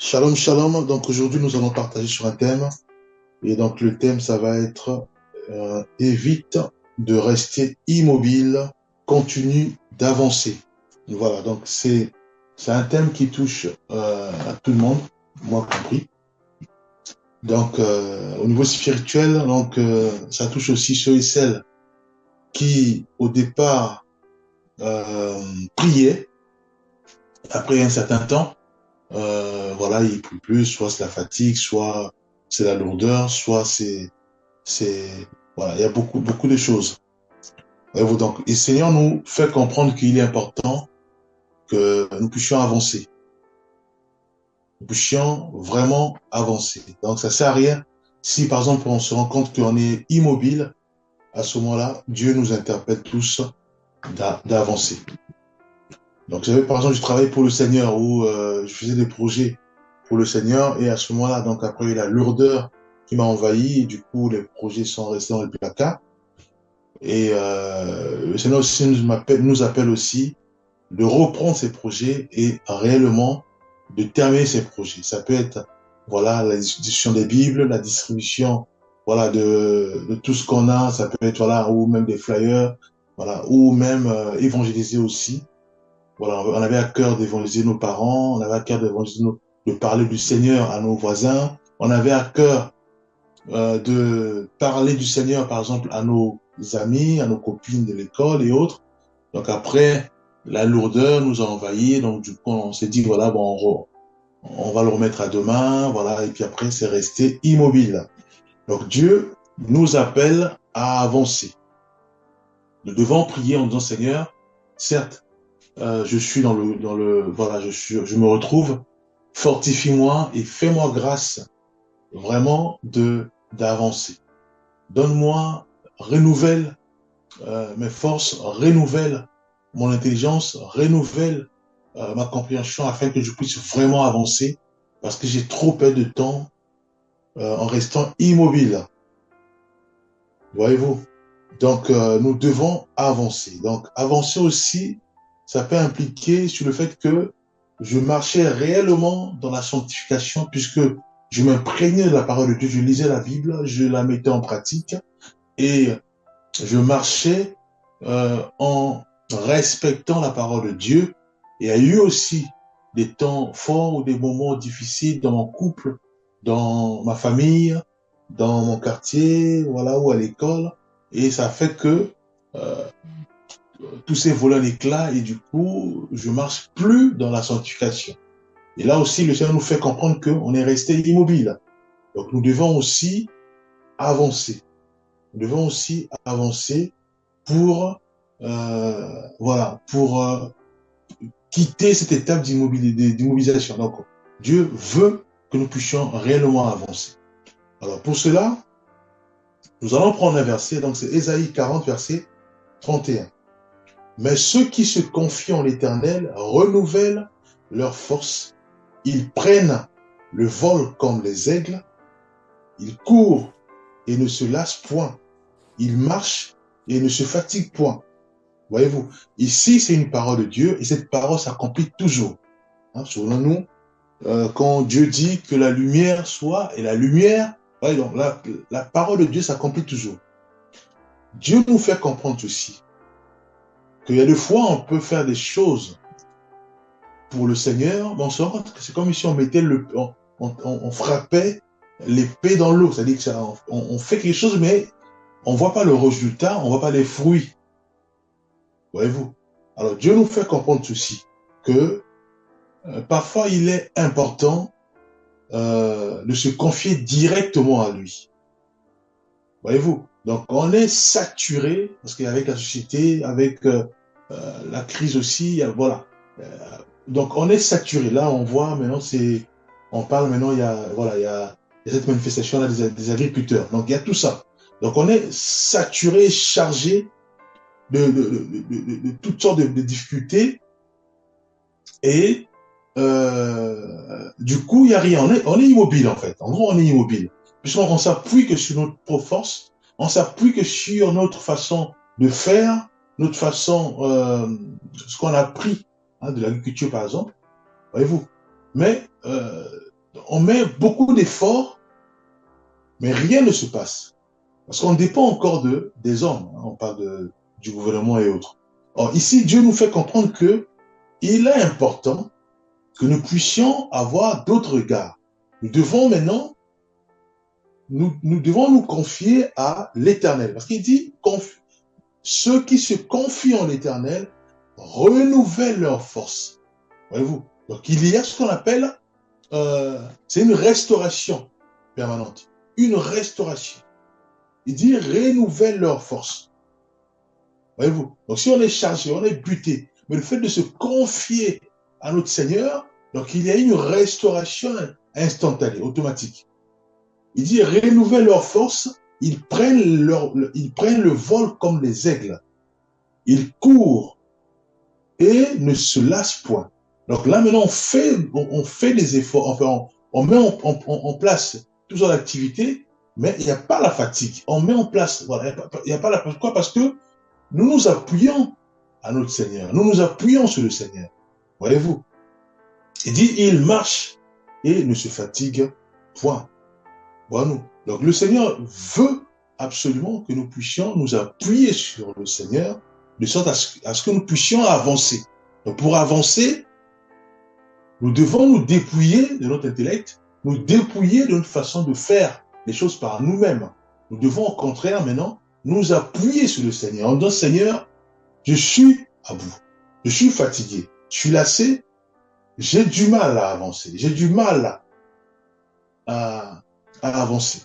Shalom, shalom. Donc aujourd'hui, nous allons partager sur un thème. Et donc le thème, ça va être évite de rester immobile, continue d'avancer. Voilà, donc c'est un thème qui touche à tout le monde, moi compris. Donc au niveau spirituel, donc ça touche aussi ceux et celles qui au départ priaient. Après un certain temps, voilà, il pleut plus, soit c'est la fatigue, soit c'est la lourdeur, soit c'est, voilà, il y a beaucoup de choses. Voyez-vous, donc, et le Seigneur nous fait comprendre qu'il est important que nous puissions avancer. Nous puissions vraiment avancer. Donc, ça sert à rien si, par exemple, on se rend compte qu'on est immobile. À ce moment-là, Dieu nous interpelle tous d'avancer. Donc, j'avais, par exemple, je travaillais pour le Seigneur ou je faisais des projets pour le Seigneur et à ce moment-là, donc après la lourdeur qui m'a envahi et du coup, les projets sont restés dans le placard. Et le Seigneur aussi nous appelle aussi de reprendre ces projets et réellement de terminer ces projets. Ça peut être voilà la distribution des Bibles, la distribution voilà de tout ce qu'on a. Ça peut être voilà ou même des flyers, voilà ou même évangéliser aussi. Voilà, on avait à cœur d'évangéliser nos parents, on avait à cœur de parler du Seigneur à nos voisins, on avait à cœur de parler du Seigneur, par exemple, à nos amis, à nos copines de l'école et autres. Donc après, la lourdeur nous a envahis, donc du coup, on s'est dit, voilà, bon, on va le remettre à demain, voilà, et puis après, c'est resté immobile. Donc Dieu nous appelle à avancer. Nous devons prier en disant, Seigneur, certes, je suis voilà, je me retrouve, fortifie-moi et fais-moi grâce vraiment d'avancer. Donne-moi, renouvelle mes forces, renouvelle mon intelligence, renouvelle ma compréhension afin que je puisse vraiment avancer parce que j'ai trop perdu de temps en restant immobile. Voyez-vous? Donc, nous devons avancer. Donc, avancer aussi, ça peut impliquer sur le fait que je marchais réellement dans la sanctification puisque je m'imprégnais de la parole de Dieu, je lisais la Bible, je la mettais en pratique et je marchais en respectant la parole de Dieu. Et il y a eu aussi des temps forts ou des moments difficiles dans mon couple, dans ma famille, dans mon quartier, voilà, ou à l'école. Et ça fait que euh, tout s'est volé en éclats et du coup, je marche plus dans la sanctification. Et là aussi, le Seigneur nous fait comprendre qu'on est resté immobile. Donc nous devons aussi avancer. Nous devons aussi avancer pour voilà pour quitter cette étape d'immobilisation. Donc Dieu veut que nous puissions réellement avancer. Alors pour cela, nous allons prendre un verset, donc c'est Ésaïe 40, verset 31. Mais ceux qui se confient en l'Éternel renouvellent leur force. Ils prennent le vol comme les aigles. Ils courent et ne se lassent point. Ils marchent et ne se fatiguent point. Voyez-vous, ici, c'est une parole de Dieu et cette parole s'accomplit toujours. Hein, selon nous, quand Dieu dit que la lumière soit, et la lumière, voyez, donc, la parole de Dieu s'accomplit toujours. Dieu nous fait comprendre ceci, qu'il y a des fois, on peut faire des choses pour le Seigneur, mais on se rend compte que c'est comme si on mettait on frappait l'épée dans l'eau. C'est-à-dire on fait quelque chose, mais on ne voit pas le résultat, on ne voit pas les fruits. Voyez-vous? Alors Dieu nous fait comprendre ceci, que parfois il est important de se confier directement à lui. Voyez-vous? Donc on est saturé, parce qu'avec la société, avec la crise aussi, voilà. Donc on est saturé. Là, on voit maintenant, on parle maintenant, il y a cette manifestation là des agriculteurs. Donc il y a tout ça. Donc on est saturé, chargé de toutes sortes de difficultés et du coup, il n'y a rien. On est immobile, en fait. En gros, on est immobile. Puisqu'on s'appuie que sur notre propre force, on s'appuie que sur notre façon de faire, notre façon, ce qu'on a appris hein, de l'agriculture, par exemple. Voyez-vous. Mais On met beaucoup d'efforts, mais rien ne se passe. Parce qu'on dépend encore des hommes. Hein. On parle du gouvernement et autres. Or, ici, Dieu nous fait comprendre que il est important que nous puissions avoir d'autres regards. Nous devons maintenant, nous devons nous confier à l'Éternel. Parce qu'il dit, ceux qui se confient en l'Éternel renouvellent leur force. Voyez-vous? Donc, il y a ce qu'on appelle, c'est une restauration permanente. Une restauration. Il dit, renouvellent leur force. Voyez-vous? Donc, si on est chargé, on est buté, mais le fait de se confier à notre Seigneur, donc il y a une restauration instantanée, automatique. Il dit, renouvellent leur force, ils prennent le vol comme les aigles. Ils courent et ne se lassent point. Donc là, maintenant, on fait des efforts, enfin, on met en place toutes sortes d'activités, mais il n'y a pas la fatigue. On met en place, voilà, il n'y a pas la fatigue. Pourquoi? Parce que nous nous appuyons à notre Seigneur. Nous nous appuyons sur le Seigneur. Voyez-vous? Il dit, il marche et ne se fatigue point. Voilà. Donc le Seigneur veut absolument que nous puissions nous appuyer sur le Seigneur, de sorte à ce que nous puissions avancer. Donc pour avancer, nous devons nous dépouiller de notre intellect, nous dépouiller de notre façon de faire les choses par nous-mêmes. Nous devons au contraire maintenant nous appuyer sur le Seigneur. En disant, Seigneur, je suis à bout, je suis fatigué, je suis lassé, j'ai du mal à avancer, j'ai du mal à avancer,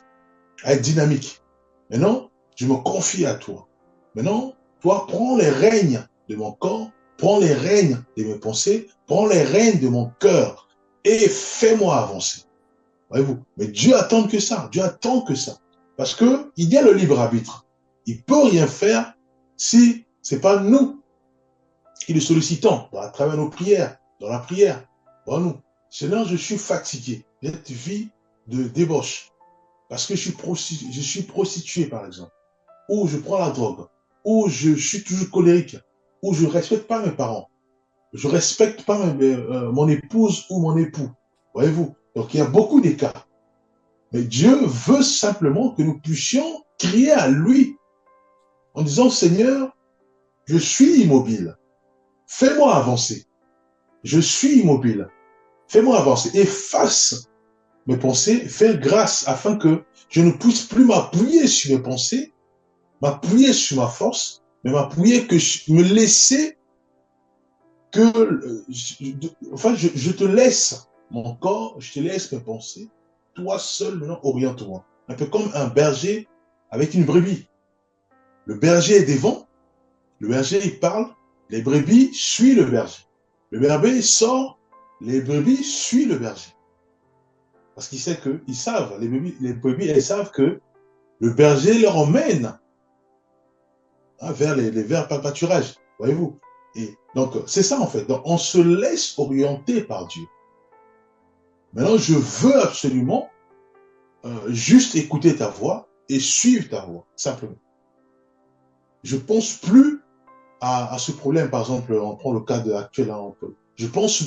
à être dynamique. Maintenant, je me confie à toi. Maintenant, toi, prends les règnes de mon corps, prends les règnes de mes pensées, prends les règnes de mon cœur et fais-moi avancer. Voyez-vous? Mais Dieu attend que ça. Dieu attend que ça. Parce que il y a le libre arbitre. Il peut rien faire si c'est pas nous qui le sollicitons à travers nos prières, dans la prière. Bon, nous, Seigneur, je suis fatigué. Cette vie de débauche. Parce que je suis prostitué, par exemple. Ou je prends la drogue. Ou je suis toujours colérique. Ou je ne respecte pas mes parents. Je ne respecte pas mon épouse ou mon époux. Voyez-vous? Donc, il y a beaucoup d'écarts. Mais Dieu veut simplement que nous puissions crier à lui en disant, Seigneur, je suis immobile. Fais-moi avancer. Je suis immobile. Fais-moi avancer. Efface mes pensées, fais grâce afin que je ne puisse plus m'appuyer sur mes pensées, m'appuyer sur ma force, mais m'appuyer me laisser je te laisse mon corps, je te laisse mes pensées, toi seul maintenant oriente-moi. Un peu comme un berger avec une brebis. Le berger est devant, le berger il parle, les brebis suivent le berger. Le berger sort, les brebis suivent le berger. Parce qu'ils savent, les brebis, elles savent que le berger leur emmène vers les pâturages, voyez-vous. Et donc, c'est ça en fait. Donc, on se laisse orienter par Dieu. Maintenant, je veux absolument juste écouter ta voix et suivre ta voix, simplement. Je pense plus à ce problème, par exemple, on prend le cas actuel, hein, je pense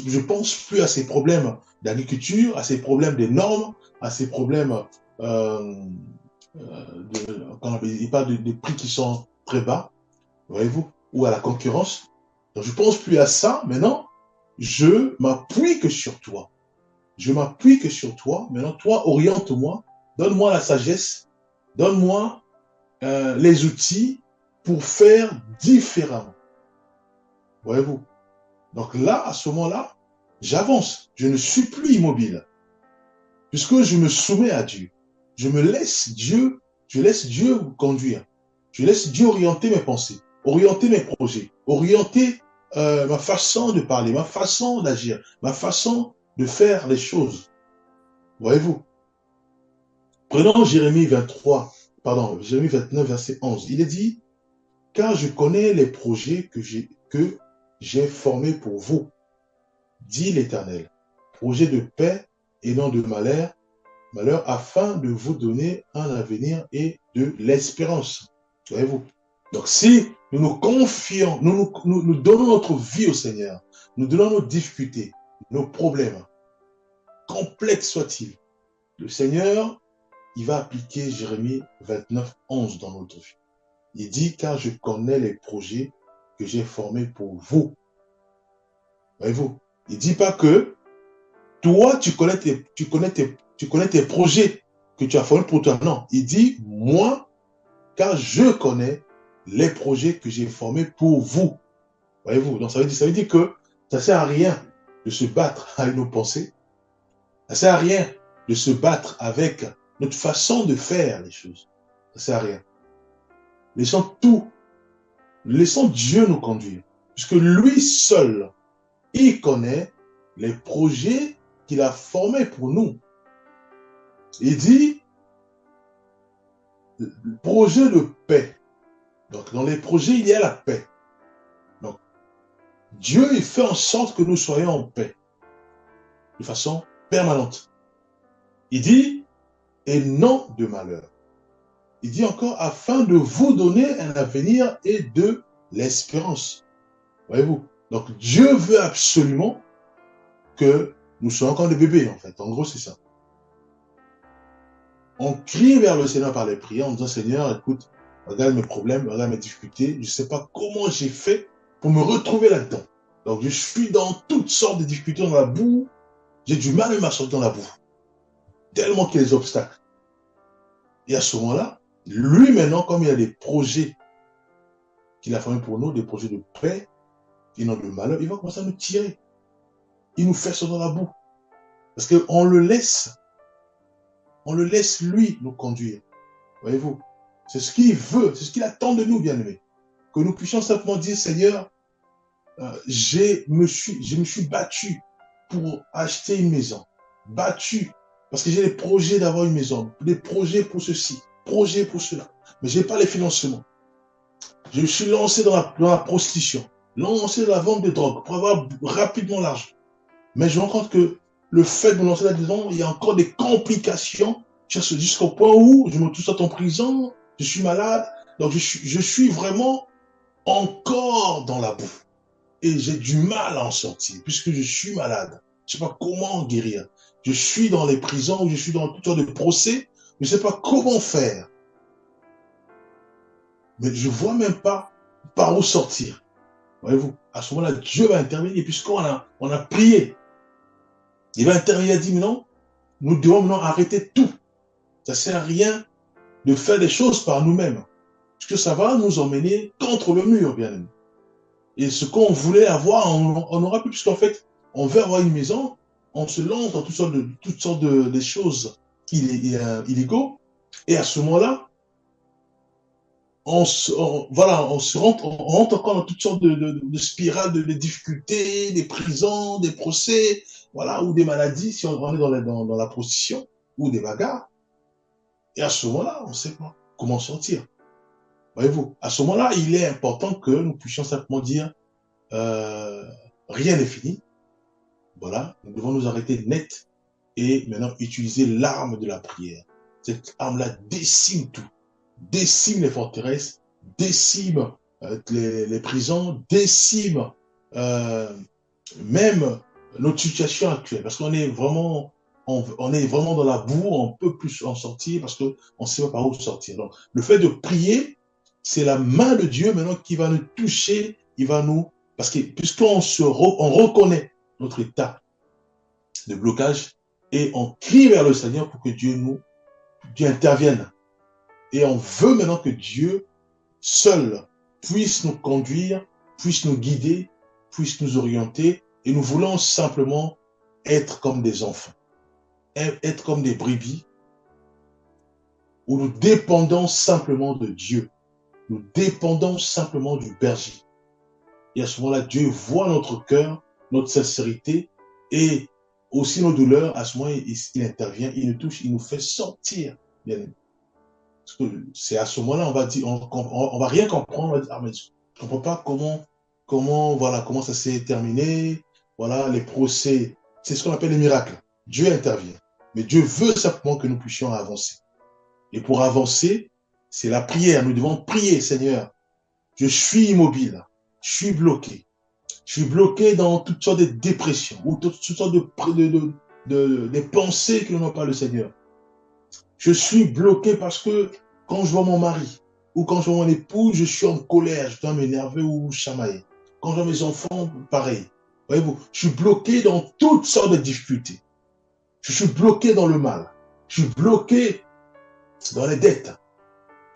plus à ces problèmes d'agriculture, à ces problèmes des normes, à ces problèmes il parle de prix qui sont très bas, voyez-vous, ou à la concurrence. Donc je pense plus à ça. Maintenant, je m'appuie que sur toi. Je m'appuie que sur toi. Maintenant, toi, oriente-moi, donne-moi la sagesse, donne-moi les outils pour faire différemment. Voyez-vous. Donc là, à ce moment-là, j'avance. Je ne suis plus immobile. Puisque je me soumets à Dieu. Je laisse Dieu me conduire. Je laisse Dieu orienter mes pensées, orienter mes projets, orienter ma façon de parler, ma façon d'agir, ma façon de faire les choses. Voyez-vous. Prenons Jérémie 29, verset 11. Il est dit, car je connais les projets que j'ai formés pour vous, dit l'Éternel. Projets de paix et non de malheur, afin de vous donner un avenir et de l'espérance. Voyez-vous. Donc si nous nous confions, nous donnons notre vie au Seigneur, nous donnons nos difficultés, nos problèmes, complexe soit-il, le Seigneur, il va appliquer Jérémie 29, 11 dans notre vie. Il dit, car je connais les projets que j'ai formés pour vous. Voyez-vous, il ne dit pas que toi, tu connais tes projets que tu as formés pour toi. Non, il dit, moi, car je connais les projets que j'ai formés pour vous. Voyez-vous, donc ça veut dire que ça ne sert à rien de se battre avec nos pensées. Ça ne sert à rien de se battre avec notre façon de faire les choses. Ça ne sert à rien. Laissons Dieu nous conduire. Puisque lui seul, il connaît les projets qu'il a formés pour nous. Il dit, projet de paix. Donc, dans les projets, il y a la paix. Donc, Dieu, il fait en sorte que nous soyons en paix. De façon permanente. Il dit, et non de malheur. Il dit encore, afin de vous donner un avenir et de l'espérance. Voyez-vous? Donc, Dieu veut absolument que nous soyons encore des bébés, en fait. En gros, c'est ça. On crie vers le Seigneur par les prières en disant, Seigneur, écoute, regarde mes problèmes, regarde mes difficultés. Je ne sais pas comment j'ai fait pour me retrouver là-dedans. Donc, je suis dans toutes sortes de difficultés dans la boue. J'ai du mal même à sortir dans la boue. Tellement qu'il y a des obstacles. Et à ce moment-là, lui maintenant, comme il y a des projets qu'il a formés pour nous, des projets de paix et non de malheur, il va commencer à nous tirer. Il nous fait sortir dans la boue. Parce qu'on le laisse lui nous conduire. Voyez-vous, c'est ce qu'il veut, c'est ce qu'il attend de nous, bien-aimés. Que nous puissions simplement dire, Seigneur, je me suis battu pour acheter une maison. Battu, parce que j'ai des projets d'avoir une maison, des projets pour ceci, projets pour cela. Mais je n'ai pas les financements. Je me suis lancé dans la prostitution, lancé dans la vente de drogue pour avoir rapidement l'argent. Mais je me rends compte que le fait de me lancer là-dedans, il y a encore des complications jusqu'au point où je me trouve en prison, je suis malade, donc je suis vraiment encore dans la boue. Et j'ai du mal à en sortir, puisque je suis malade. Je ne sais pas comment en guérir. Je suis dans les prisons, je suis dans toutes sortes de procès, je ne sais pas comment faire. Mais je ne vois même pas par où sortir. Voyez-vous, à ce moment-là, Dieu va intervenir, puisqu'on a prié. Il va intervenir, il a dit, mais non, nous devons maintenant arrêter tout. Ça ne sert à rien de faire des choses par nous-mêmes. Parce que ça va nous emmener contre le mur, bien aimé. Et ce qu'on voulait avoir, on n'aura plus, puisqu'en fait, on veut avoir une maison, on se lance dans toutes sortes de choses illégaux. Et à ce moment-là, on rentre encore dans toutes sortes de spirales de difficultés, des prisons, des procès, voilà, ou des maladies, si on est dans la prostitution, ou des bagarres. Et à ce moment-là, on ne sait pas comment sortir. Voyez-vous, à ce moment-là, il est important que nous puissions simplement dire rien n'est fini. Voilà, nous devons nous arrêter net et maintenant utiliser l'arme de la prière. Cette arme-là décime tout, décime les forteresses, décime les prisons, décime même notre situation actuelle, parce qu'on est vraiment dans la boue, on peut plus en sortir parce qu'on ne sait pas par où sortir. Donc, le fait de prier, c'est la main de Dieu maintenant qui va nous toucher, parce que puisqu'on on reconnaît notre état de blocage et on crie vers le Seigneur pour que Dieu intervienne. Et on veut maintenant que Dieu seul puisse nous conduire, puisse nous guider, puisse nous orienter, et nous voulons simplement être comme des enfants, être comme des brebis, où nous dépendons simplement de Dieu, nous dépendons simplement du berger. Et à ce moment-là, Dieu voit notre cœur, notre sincérité, et aussi nos douleurs. À ce moment-là, il intervient, il nous touche, il nous fait sortir. C'est à ce moment-là, on va dire, on va rien comprendre, on va dire, ah, mais je ne comprends pas comment ça s'est terminé, voilà, les procès, c'est ce qu'on appelle les miracles. Dieu intervient. Mais Dieu veut simplement que nous puissions avancer. Et pour avancer, c'est la prière. Nous devons prier, Seigneur. Je suis immobile. Je suis bloqué. Je suis bloqué dans toutes sortes de dépressions ou toutes sortes des pensées qui n'ont pas le Seigneur. Je suis bloqué parce que quand je vois mon mari ou quand je vois mon épouse, je suis en colère, je dois m'énerver ou chamailler. Quand je vois mes enfants, pareil. Voyez-vous, je suis bloqué dans toutes sortes de difficultés. Je suis bloqué dans le mal. Je suis bloqué dans les dettes.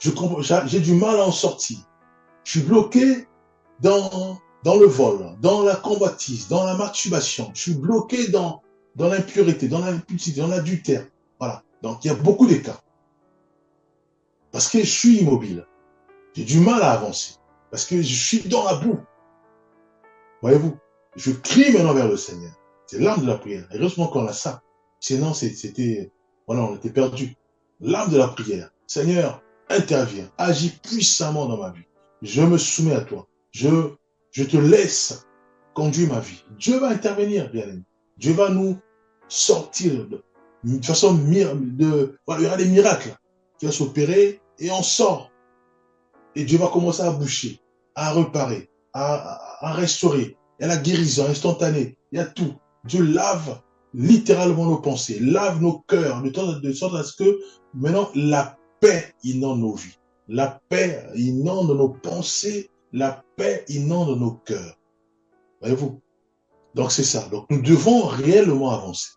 J'ai du mal à en sortir. Je suis bloqué dans le vol, dans la convoitise, dans la masturbation. Je suis bloqué dans l'impurité, dans l'impudicité, dans l'adultère. Voilà. Donc, il y a beaucoup de cas. Parce que je suis immobile. J'ai du mal à avancer. Parce que je suis dans la boue. Voyez-vous, je crie maintenant vers le Seigneur. C'est l'âme de la prière. Heureusement qu'on a ça. Sinon, voilà, on était perdu. L'âme de la prière. Seigneur, interviens. Agis puissamment dans ma vie. Je me soumets à toi. Je te laisse conduire ma vie. Dieu va intervenir, bien aimé. Dieu va nous sortir de façon voilà, il y aura des miracles qui vont s'opérer et on sort. Et Dieu va commencer à boucher, à réparer, à restaurer. Il y a la guérison instantanée. Il y a tout. Dieu lave littéralement nos pensées, lave nos cœurs, de sorte à ce que maintenant la paix inonde nos vies. La paix inonde nos pensées. La paix inonde nos cœurs. Voyez-vous? Donc c'est ça. Donc nous devons réellement avancer.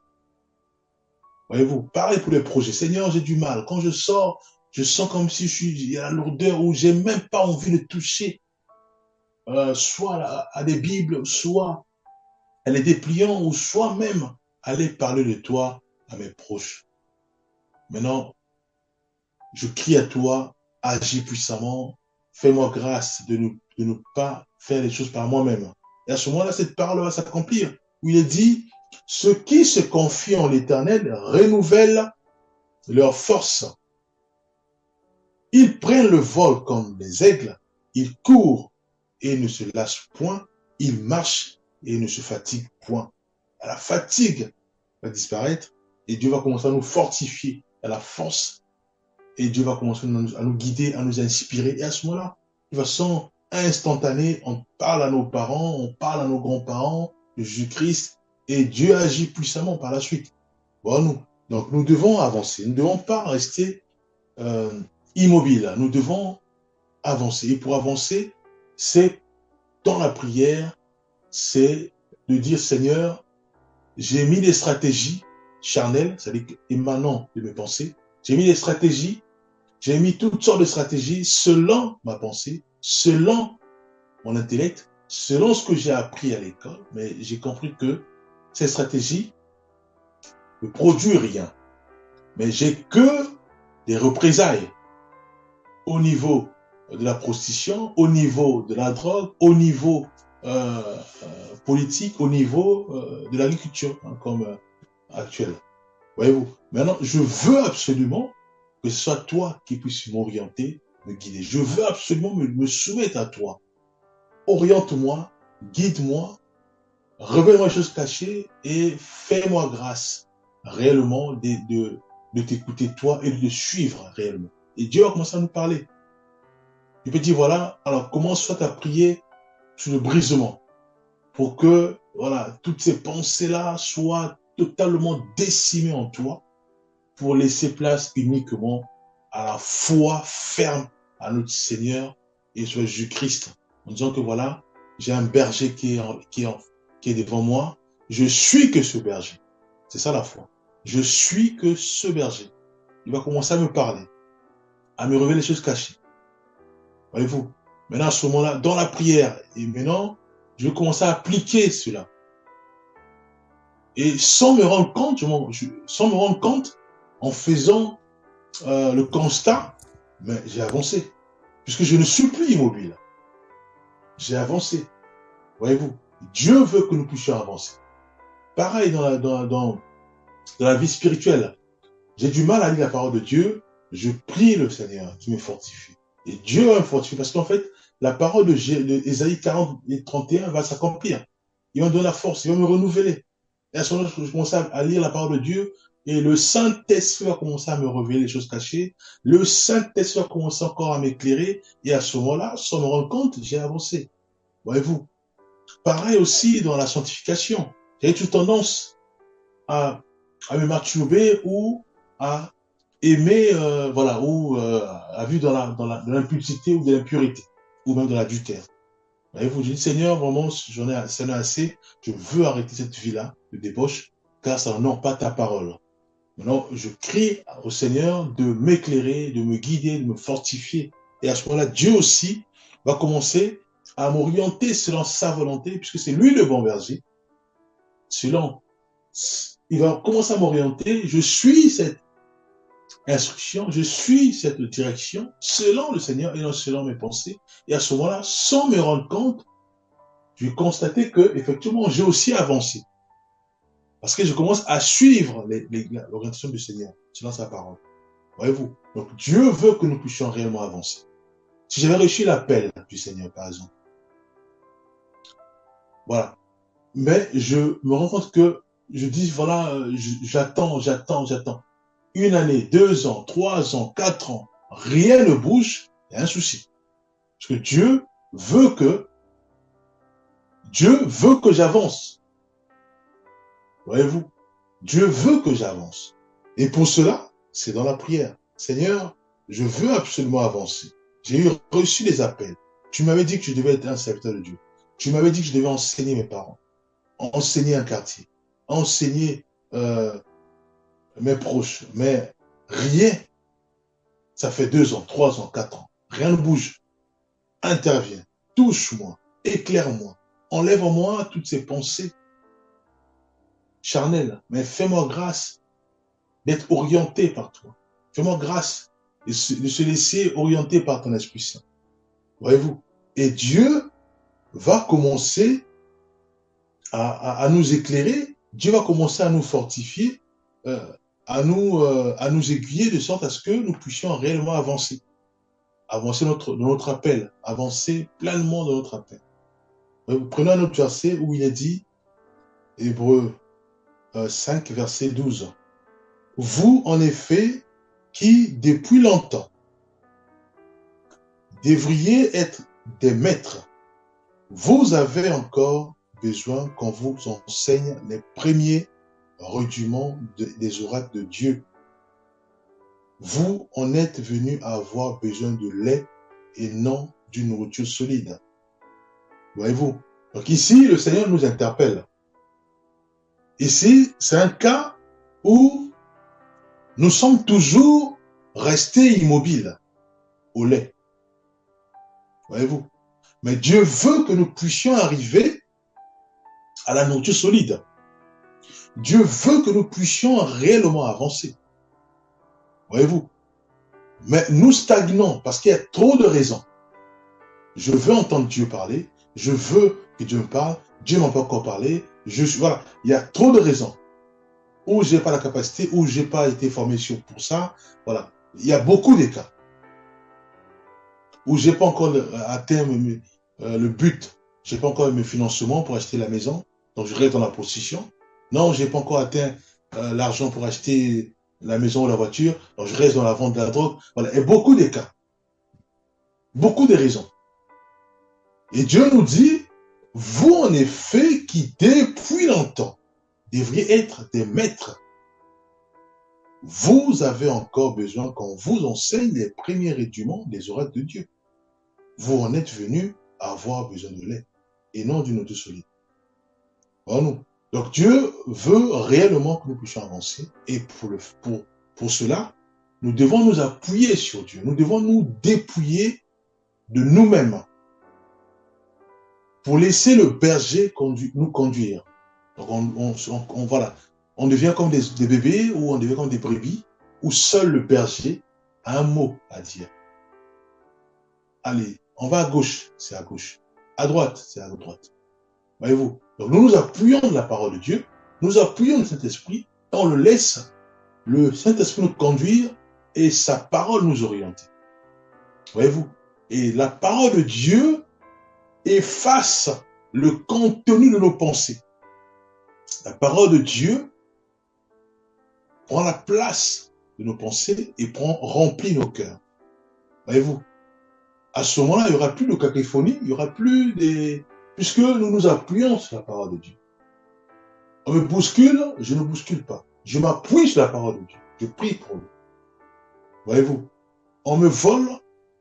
Voyez-vous? Pareil pour les projets. Seigneur, j'ai du mal. Quand je sors, je sens comme si il y a la lourdeur où j'ai même pas envie de toucher soit à des Bibles, soit à les dépliants, ou soit même aller parler de toi à mes proches. Maintenant, je crie à toi, agis puissamment, fais-moi grâce de ne pas faire les choses par moi-même. Et à ce moment-là, cette parole va s'accomplir, où il est dit, ceux qui se confient en l'Éternel renouvellent leur force. Ils prennent le vol comme des aigles, ils courent et ne se lassent point, ils marchent et ne se fatiguent point. La fatigue va disparaître et Dieu va commencer à nous fortifier à la force et Dieu va commencer à nous guider, à nous inspirer. Et à ce moment-là, de façon instantanée, on parle à nos parents, on parle à nos grands-parents de Jésus-Christ et Dieu agit puissamment par la suite. Bon, donc nous devons avancer, nous ne devons pas rester euh, immobile. Nous devons avancer. Et pour avancer, c'est dans la prière, c'est de dire, Seigneur, j'ai mis des stratégies charnelles, c'est-à-dire émanant de mes pensées. J'ai mis des stratégies, j'ai mis toutes sortes de stratégies selon ma pensée, selon mon intellect, selon ce que j'ai appris à l'école. Mais j'ai compris que ces stratégies ne produisent rien. Mais j'ai que des représailles au niveau de la prostitution, au niveau de la drogue, au niveau politique, au niveau de l'agriculture, hein, comme actuel. Voyez-vous? Maintenant, je veux absolument que ce soit toi qui puisses m'orienter, me guider. Je veux absolument me soumettre à toi. Oriente-moi, guide-moi, révèle-moi les choses cachées et fais-moi grâce réellement de t'écouter toi et de te suivre réellement. Et Dieu va commencer à nous parler. Il peut dire, voilà, alors commence soit à prier sur le brisement pour que, voilà, toutes ces pensées-là soient totalement décimées en toi pour laisser place uniquement à la foi ferme à notre Seigneur et sur Jésus-Christ. En disant que voilà, j'ai un berger qui est devant moi. Je suis que ce berger. C'est ça la foi. Je suis que ce berger. Il va commencer à me parler, à me révéler les choses cachées. Voyez-vous? Maintenant, à ce moment-là, dans la prière, et maintenant, je vais commencer à appliquer cela. Et sans me rendre compte, en faisant le constat, mais j'ai avancé. Puisque je ne suis plus immobile. J'ai avancé. Voyez-vous? Dieu veut que nous puissions avancer. Pareil dans la vie spirituelle. J'ai du mal à lire la parole de Dieu. Je prie le Seigneur qui me fortifie. Et Dieu va me fortifier. Parce qu'en fait, la parole de Ésaïe 40 et 31 va s'accomplir. Il va me donner la force. Il va me renouveler. Et à ce moment-là, je commence à lire la parole de Dieu. Et le Saint-Esprit va commencer à me révéler les choses cachées. Le Saint-Esprit va commencer encore à m'éclairer. Et à ce moment-là, sans me rendre compte, j'ai avancé. Voyez-vous? Pareil aussi dans la sanctification. J'ai toute tendance à à me masturber ou à aimer, voilà, ou à vivre dans l'impudicité ou de l'impurité, ou même de l'adultère. Voyez-vous, je dis, Seigneur, vraiment, c'en est assez, je veux arrêter cette vie-là de débauche, car ça n'honore pas ta parole. Maintenant, je crie au Seigneur de m'éclairer, de me guider, de me fortifier. Et à ce moment-là, Dieu aussi va commencer à m'orienter selon sa volonté, puisque c'est lui le bon berger. Selon, il va commencer à m'orienter. Je suis cette instruction, je suis cette direction selon le Seigneur et non selon mes pensées. Et à ce moment-là, sans me rendre compte, je vais constater que effectivement, j'ai aussi avancé. Parce que je commence à suivre l'orientation du Seigneur selon sa parole. Voyez-vous? Donc Dieu veut que nous puissions réellement avancer. Si j'avais reçu l'appel du Seigneur, par exemple, voilà. Mais je me rends compte que je dis, voilà, j'attends. Une année, 2 ans, 3 ans, 4 ans, rien ne bouge, il y a un souci. Parce que Dieu veut que j'avance. Voyez-vous? Dieu veut que j'avance. Et pour cela, c'est dans la prière. Seigneur, je veux absolument avancer. J'ai reçu des appels. Tu m'avais dit que je devais être un serviteur de Dieu. Tu m'avais dit que je devais enseigner mes parents, enseigner un quartier, enseigner mes proches. Mais rien, ça fait 2 ans, 3 ans, 4 ans. Rien ne bouge. Interviens, touche-moi, éclaire-moi, enlève en moi toutes ces pensées charnelles. Mais fais-moi grâce d'être orienté par toi. Fais-moi grâce de se laisser orienter par ton Esprit Saint. Voyez-vous? Et Dieu va commencer à nous éclairer, Dieu va commencer à nous fortifier, euh, à nous aiguiller de sorte à ce que nous puissions réellement avancer. Avancer dans notre appel, avancer pleinement dans notre appel. Prenons un autre verset où il est dit, Hébreux 5, verset 12. Vous, en effet, qui, depuis longtemps, devriez être des maîtres, vous avez encore besoin qu'on vous enseigne les premiers rudiments des oracles de Dieu. Vous en êtes venus à avoir besoin de lait et non d'une nourriture solide. Voyez-vous? Donc ici, le Seigneur nous interpelle. Ici, c'est un cas où nous sommes toujours restés immobiles au lait. Voyez-vous? Mais Dieu veut que nous puissions arriver à la nourriture solide. Dieu veut que nous puissions réellement avancer. Voyez-vous? Mais nous stagnons parce qu'il y a trop de raisons. Je veux entendre Dieu parler. Je veux que Dieu me parle. Dieu m'a pas encore parlé. Voilà. Il y a trop de raisons. Ou j'ai pas la capacité, ou j'ai pas été formé pour ça. Voilà. Il y a beaucoup de cas. Où j'ai pas encore atteint le but. J'ai pas encore mes financements pour acheter la maison. Donc je reste dans la possession. Non, j'ai pas encore atteint l'argent pour acheter la maison ou la voiture. Donc je reste dans la vente de la drogue. Voilà. Et beaucoup de cas. Beaucoup de raisons. Et Dieu nous dit, vous en effet qui depuis longtemps devriez être des maîtres, vous avez encore besoin qu'on vous enseigne les premiers rudiments des oracles de Dieu. Vous en êtes venus à avoir besoin de lait et non d'une eau solide. Voilà. Donc Dieu veut réellement que nous puissions avancer et pour cela, nous devons nous appuyer sur Dieu. Nous devons nous dépouiller de nous-mêmes pour laisser le berger nous conduire. Donc voilà, on devient comme des bébés ou on devient comme des brebis où seul le berger a un mot à dire. Allez, on va à gauche, c'est à gauche. À droite, c'est à droite. Voyez-vous? Donc nous nous appuyons de la parole de Dieu, nous appuyons de Saint-Esprit, et on le laisse, le Saint-Esprit nous conduire et sa parole nous orienter. Voyez-vous? Et la parole de Dieu efface le contenu de nos pensées. La parole de Dieu prend la place de nos pensées et remplit nos cœurs. Voyez-vous? À ce moment-là, il n'y aura plus de cacophonie, il n'y aura plus des... Puisque nous nous appuyons sur la parole de Dieu. On me bouscule, je ne bouscule pas. je m'appuie sur la parole de Dieu. Je prie pour lui. Voyez-vous, on me vole,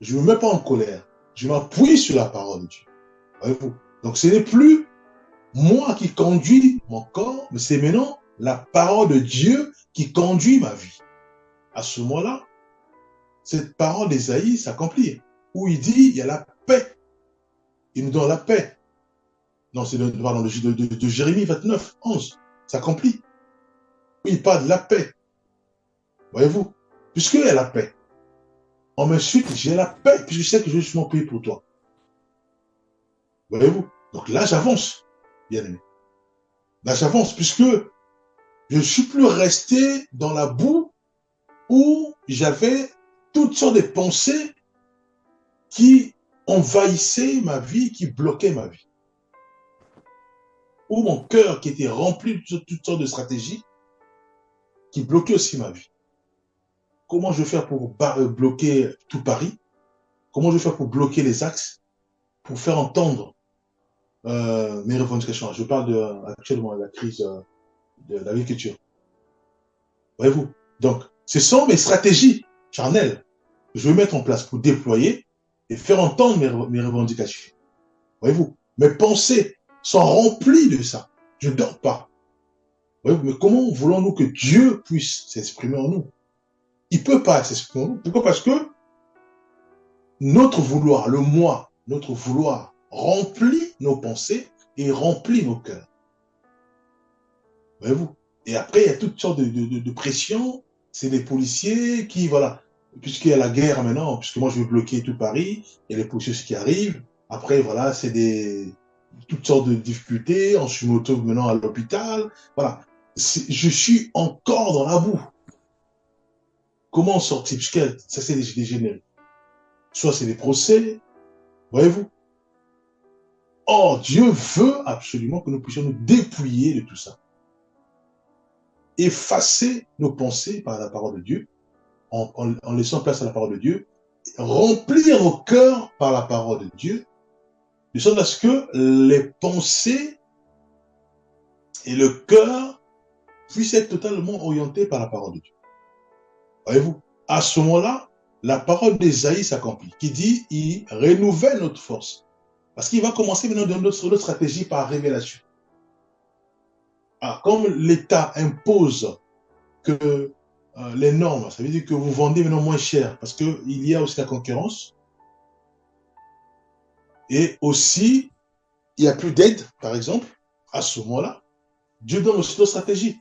je ne me mets pas en colère. Je m'appuie sur la parole de Dieu. Voyez-vous, donc ce n'est plus moi qui conduis mon corps, mais c'est maintenant la parole de Dieu qui conduit ma vie. À ce moment-là, cette parole d'Ésaïe s'accomplit, où il dit, il y a la paix. Il nous donne la paix. Non, c'est de Jérémie 29, 11. S'accomplit. Oui, il parle de la paix. Voyez-vous, puisqu'il y a la paix, ensuite, j'ai la paix, puisque je sais que je suis mon pays pour toi. Voyez-vous, donc là, j'avance, bien aimé. Là, j'avance, puisque je ne suis plus resté dans la boue où j'avais toutes sortes de pensées qui envahissaient ma vie, qui bloquaient ma vie. Où mon cœur qui était rempli de toutes sortes de stratégies qui bloquaient aussi ma vie. Comment je vais faire pour bloquer tout Paris? Comment je vais faire pour bloquer les axes? Pour faire entendre mes revendications. Je parle actuellement de la crise de l'agriculture. Voyez-vous? Donc, ce sont mes stratégies charnelles que je vais mettre en place pour déployer et faire entendre mes revendications. Voyez-vous? Mes pensées sont remplies de ça. Je ne dors pas. Voyez-vous? Mais comment voulons-nous que Dieu puisse s'exprimer en nous? Il ne peut pas s'exprimer en nous. Pourquoi? Parce que notre vouloir, le moi, notre vouloir remplit nos pensées et remplit nos cœurs. Voyez-vous? Et après, il y a toutes sortes de pressions. C'est les policiers qui, voilà, puisqu'il y a la guerre maintenant, puisque moi je vais bloquer tout Paris, il y a les policiers qui arrivent. Après, voilà, c'est toutes sortes de difficultés. On se retrouve maintenant à l'hôpital. Voilà. Je suis encore dans la boue. Comment en sortir? Puisque ça, c'est dégénéré. Soit c'est des procès. Voyez-vous? Or, Dieu veut absolument que nous puissions nous dépouiller de tout ça. Effacer nos pensées par la parole de Dieu, en laissant place à la parole de Dieu, remplir nos cœurs par la parole de Dieu, de sorte à ce que les pensées et le cœur puissent être totalement orientés par la parole de Dieu. Voyez-vous, à ce moment-là, la parole d'Ésaïe s'accomplit, qui dit, il renouvelle notre force. Parce qu'il va commencer maintenant dans notre stratégie par révélation. Alors, comme l'État impose que les normes, ça veut dire que vous vendez maintenant moins cher, parce qu'il y a aussi la concurrence. Et aussi, il n'y a plus d'aide, par exemple, à ce moment-là. Dieu donne aussi d'autres stratégies.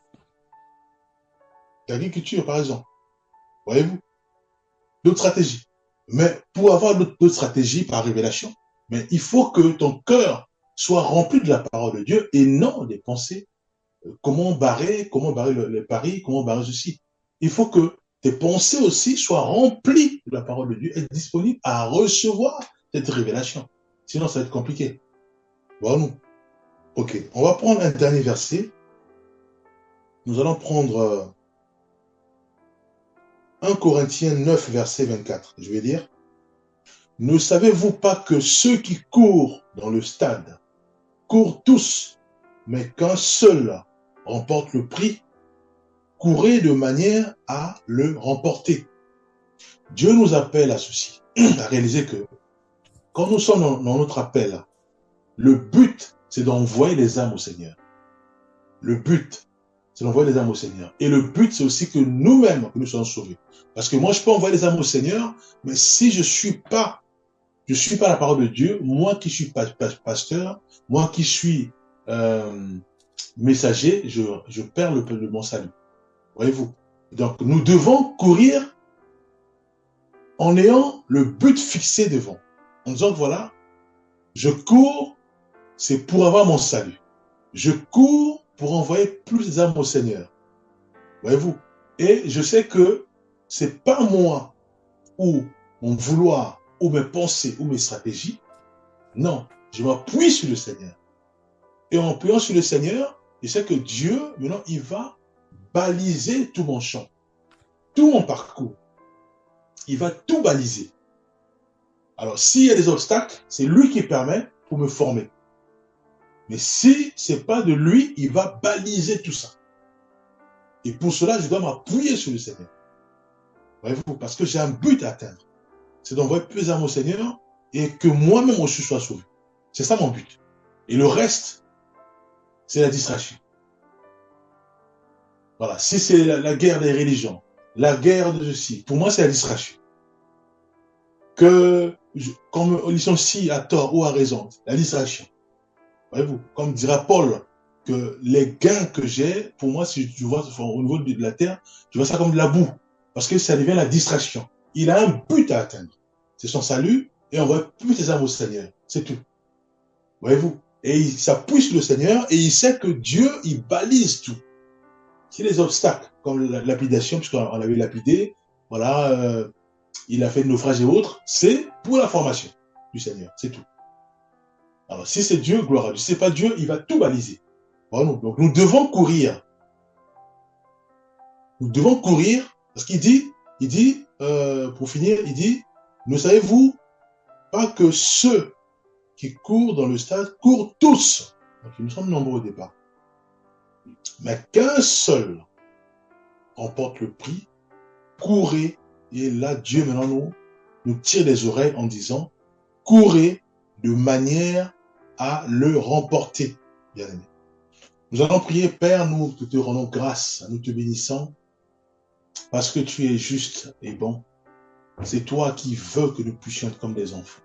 L'agriculture, par exemple. Voyez-vous? D'autres stratégies. Mais pour avoir d'autres stratégies par révélation, mais il faut que ton cœur soit rempli de la parole de Dieu et non des pensées. Comment barrer les paris, comment barrer ceci. Il faut que tes pensées aussi soient remplies de la parole de Dieu et disponibles à recevoir cette révélation. Sinon, ça va être compliqué. Voilà. Ok, on va prendre un dernier verset. Nous allons prendre 1 Corinthiens 9, verset 24. Je vais lire. Ne savez-vous pas que ceux qui courent dans le stade courent tous, mais qu'un seul remporte le prix? Courez de manière à le remporter. Dieu nous appelle à ceci, à réaliser que quand nous sommes dans notre appel, le but, c'est d'envoyer les âmes au Seigneur. Le but, c'est d'envoyer les âmes au Seigneur. Et le but, c'est aussi que nous-mêmes, que nous soyons sauvés. Parce que moi, je peux envoyer les âmes au Seigneur, mais si je suis pas la parole de Dieu, moi qui suis pasteur, moi qui suis messager, je perds le bon salut. Voyez-vous? Donc, nous devons courir en ayant le but fixé devant. En disant, voilà, je cours, c'est pour avoir mon salut. Je cours pour envoyer plus d'âmes au Seigneur. Voyez-vous? Et je sais que c'est pas moi ou mon vouloir ou mes pensées ou mes stratégies. Non, je m'appuie sur le Seigneur. Et en appuyant sur le Seigneur, je sais que Dieu, maintenant, il va baliser tout mon champ, tout mon parcours. Il va tout baliser. Alors, s'il y a des obstacles, c'est lui qui permet pour me former. Mais si c'est pas de lui, il va baliser tout ça. Et pour cela, je dois m'appuyer sur le Seigneur. Voyez-vous, parce que j'ai un but à atteindre. C'est d'envoyer plus d'âmes au Seigneur et que moi-même aussi sois sauvé. C'est ça mon but. Et le reste, c'est la distraction. Voilà. Si c'est la guerre des religions, la guerre de ceci, pour moi, c'est la distraction. Qu'on me licencie à tort ou à raison, la distraction. Voyez-vous, comme dira Paul, que les gains que j'ai, pour moi, si tu vois au niveau de la terre, tu vois ça comme de la boue. Parce que ça devient la distraction. Il a un but à atteindre. C'est son salut et on voit plus ses âmes au Seigneur. C'est tout. Voyez-vous? Et il s'appuie sur le Seigneur et il sait que Dieu, il balise tout. C'est les obstacles, comme la lapidation, puisqu'on avait lapidé, voilà, il a fait de naufrage et autres, c'est pour la formation du Seigneur. C'est tout. Alors, si c'est Dieu, gloire à Dieu. Si c'est pas Dieu, il va tout baliser. Voilà. Donc, nous devons courir. Nous devons courir, parce qu'il dit, pour finir, il dit, ne savez-vous pas que ceux qui courent dans le stade courent tous. Donc, nous sommes nombreux au départ. Mais qu'un seul remporte le prix, courez. Et là, Dieu maintenant nous tire des oreilles en disant, courez de manière à le remporter, bien aimé. Nous allons prier, Père, nous te rendons grâce, nous te bénissons, parce que tu es juste et bon. C'est toi qui veux que nous puissions être comme des enfants.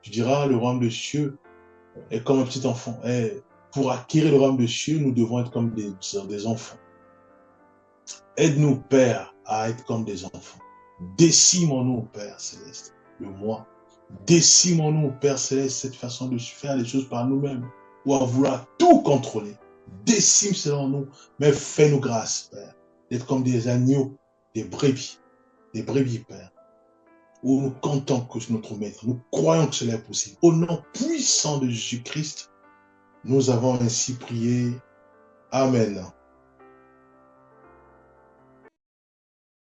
Tu diras, le royaume des cieux est comme un petit enfant. Et pour acquérir le royaume des cieux, nous devons être comme des enfants. Aide-nous, Père, à être comme des enfants. Décimons-nous, Père Céleste, le moi. Décimons-nous, Père Céleste, cette façon de faire les choses par nous-mêmes, ou à vouloir tout contrôler. Décime selon nous, mais fais-nous grâce, Père, d'être comme des agneaux, des brebis, Père, où nous comptons que c'est notre Maître, nous croyons que cela est possible. Au nom puissant de Jésus-Christ, nous avons ainsi prié. Amen.